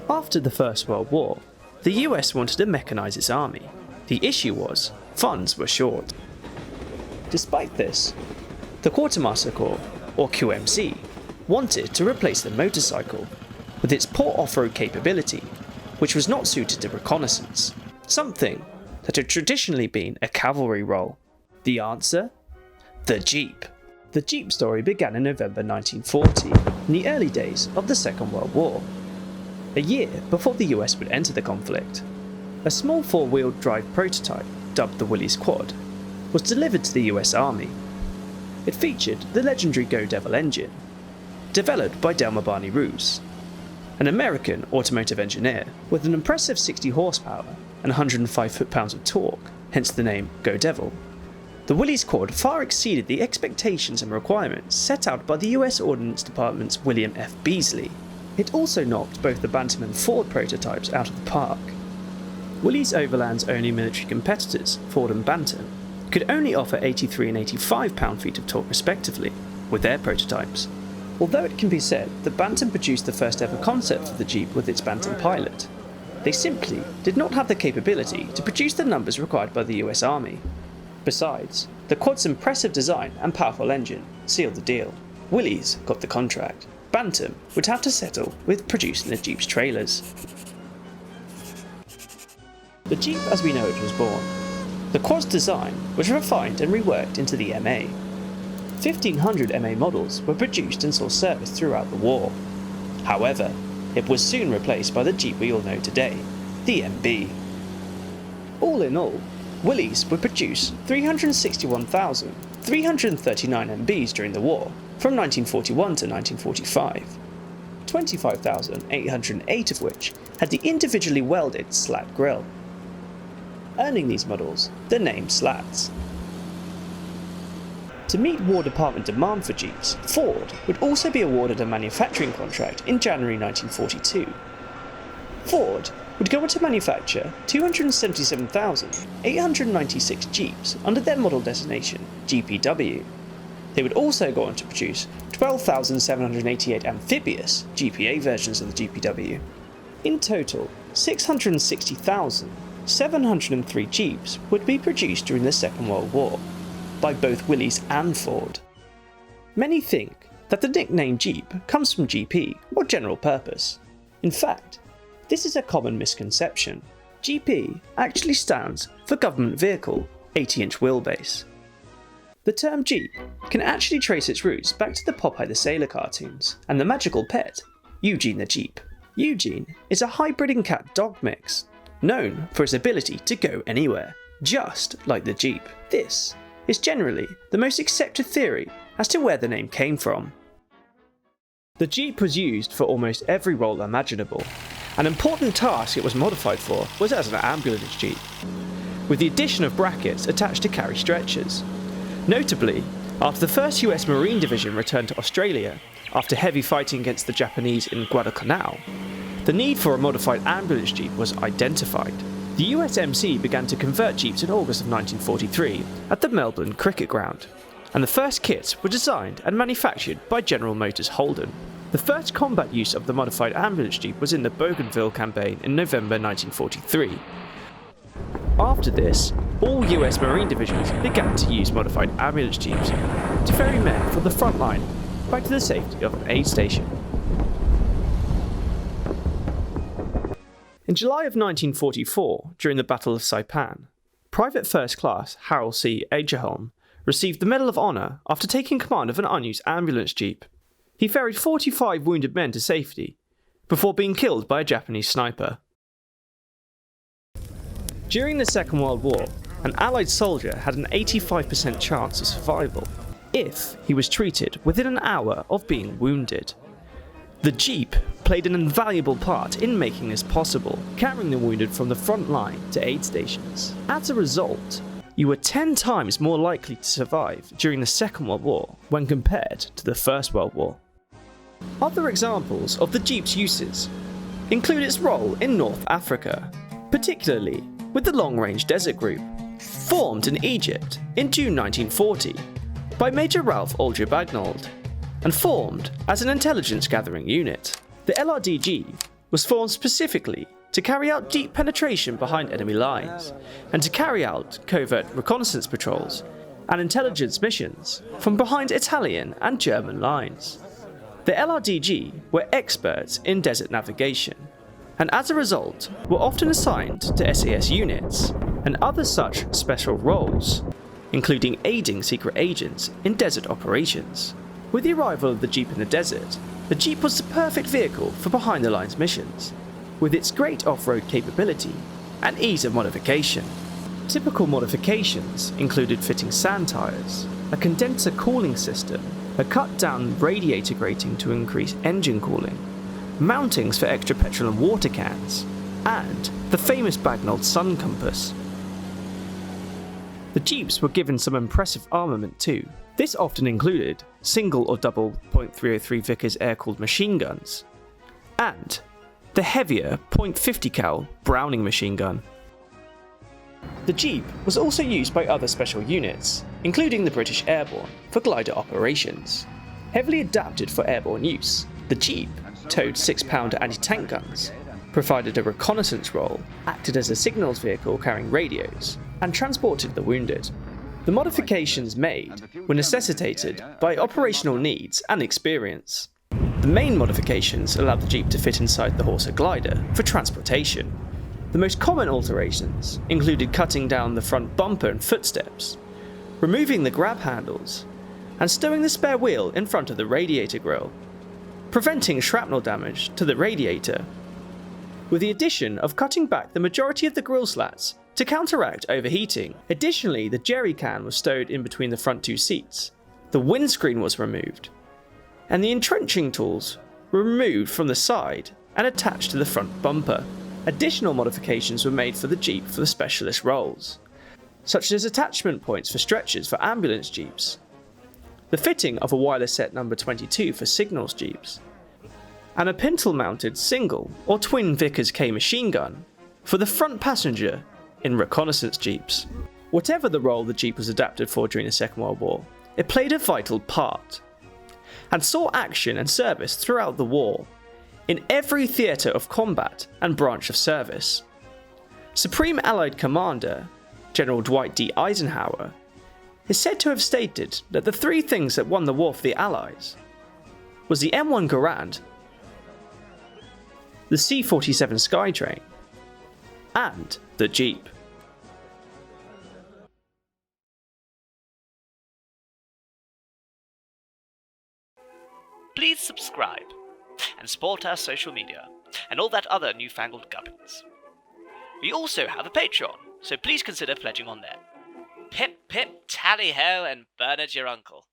After the First World War, the US wanted to mechanise its army. The issue was, funds were short. Despite this, the Quartermaster Corps, or QMC, wanted to replace the motorcycle with its poor off-road capability, which was not suited to reconnaissance, something that had traditionally been a cavalry role. The answer? The Jeep. The Jeep story began in November 1940, in the early days of the Second World War, a year before the US would enter the conflict. A small four-wheel drive prototype, dubbed the Willys Quad, was delivered to the US Army. It featured the legendary Go Devil engine, developed by Delmer Barney Roos, an American automotive engineer with an impressive 60 horsepower and 105 foot-pounds of torque, hence the name Go Devil. The Willys Quad far exceeded the expectations and requirements set out by the US Ordnance Department's William F. Beasley. It also knocked both the Bantam and Ford prototypes out of the park. Willys Overland's only military competitors, Ford and Bantam, could only offer 83 and 85 pound-feet of torque respectively, with their prototypes. Although it can be said that Bantam produced the first ever concept for the Jeep with its Bantam Pilot, they simply did not have the capability to produce the numbers required by the US Army. Besides, the Quad's impressive design and powerful engine sealed the deal. Willys got the contract. Bantam would have to settle with producing the Jeep's trailers. The Jeep as we know it was born. The Quad's design was refined and reworked into the MA. 1500 MA models were produced and saw service throughout the war. However, it was soon replaced by the Jeep we all know today, the MB. All in all, Willys would produce 361,339 MBs during the war, from 1941 to 1945, 25,808 of which had the individually welded slat grille, earning these models the name slats. To meet War Department demand for Jeeps, Ford would also be awarded a manufacturing contract in January 1942. Ford would go on to manufacture 277,896 Jeeps under their model designation GPW. They would also go on to produce 12,788 amphibious GPA versions of the GPW. In total, 660,703 Jeeps would be produced during the Second World War, by both Willys and Ford. Many think that the nickname Jeep comes from GP, or general purpose. In fact, this is a common misconception. GP actually stands for Government Vehicle 80-inch wheelbase. The term Jeep can actually trace its roots back to the Popeye the Sailor cartoons and the magical pet, Eugene the Jeep. Eugene is a hybrid cat-dog mix, known for its ability to go anywhere, just like the Jeep. This is generally the most accepted theory as to where the name came from. The Jeep was used for almost every role imaginable. An important task it was modified for was as an ambulance Jeep, with the addition of brackets attached to carry stretchers. Notably, after the 1st US Marine Division returned to Australia after heavy fighting against the Japanese in Guadalcanal, the need for a modified ambulance Jeep was identified. The USMC began to convert Jeeps in August of 1943 at the Melbourne Cricket Ground, and the first kits were designed and manufactured by General Motors Holden. The first combat use of the modified ambulance Jeep was in the Bougainville campaign in November 1943. After this, all US Marine divisions began to use modified ambulance Jeeps to ferry men from the front line back to the safety of an aid station. In July of 1944, during the Battle of Saipan, Private First Class Harold C. Agerholm received the Medal of Honor after taking command of an unused ambulance Jeep. He ferried 45 wounded men to safety, before being killed by a Japanese sniper. During the Second World War, an Allied soldier had an 85% chance of survival, if he was treated within an hour of being wounded. The Jeep played an invaluable part in making this possible, carrying the wounded from the front line to aid stations. As a result, you were 10 times more likely to survive during the Second World War when compared to the First World War. Other examples of the Jeep's uses include its role in North Africa, particularly with the Long Range Desert Group, formed in Egypt in June 1940 by Major Ralph Aldrich Bagnold, and formed as an intelligence gathering unit. The LRDG was formed specifically to carry out deep penetration behind enemy lines, and to carry out covert reconnaissance patrols and intelligence missions from behind Italian and German lines. The LRDG were experts in desert navigation, and as a result were often assigned to SAS units and other such special roles, including aiding secret agents in desert operations. With the arrival of the Jeep in the desert, the Jeep was the perfect vehicle for behind the lines missions, with its great off-road capability and ease of modification. Typical modifications included fitting sand tyres, a condenser cooling system, a cut-down radiator grating to increase engine cooling, mountings for extra petrol and water cans, and the famous Bagnall sun compass. The Jeeps were given some impressive armament too. This often included single or double .303 Vickers air-cooled machine guns, and the heavier .50 cal Browning machine gun. The Jeep was also used by other special units, including the British Airborne, for glider operations. Heavily adapted for airborne use, the Jeep towed 6-pounder anti-tank guns, provided a reconnaissance role, acted as a signals vehicle carrying radios, and transported the wounded. The modifications made were necessitated by operational needs and experience. The main modifications allowed the Jeep to fit inside the Horsa glider for transportation. The most common alterations included cutting down the front bumper and footsteps, removing the grab handles, and stowing the spare wheel in front of the radiator grille, preventing shrapnel damage to the radiator, with the addition of cutting back the majority of the grille slats to counteract overheating. Additionally, the jerry can was stowed in between the front two seats, the windscreen was removed, and the entrenching tools were removed from the side and attached to the front bumper. Additional modifications were made for the Jeep for the specialist roles, such as attachment points for stretchers for ambulance Jeeps, the fitting of a wireless set number 22 for signals Jeeps, and a pintle-mounted single or twin Vickers K machine gun for the front passenger in reconnaissance Jeeps. Whatever the role the Jeep was adapted for during the Second World War, it played a vital part, and saw action and service throughout the war, in every theatre of combat and branch of service. Supreme Allied Commander General Dwight D. Eisenhower is said to have stated that the three things that won the war for the Allies was the M1 Garand, the C-47 Skytrain, and the Jeep. Please subscribe and support our social media and all that other newfangled gubbins. We also have a Patreon, so please consider pledging on there. Pip pip tally ho and Bernard your uncle.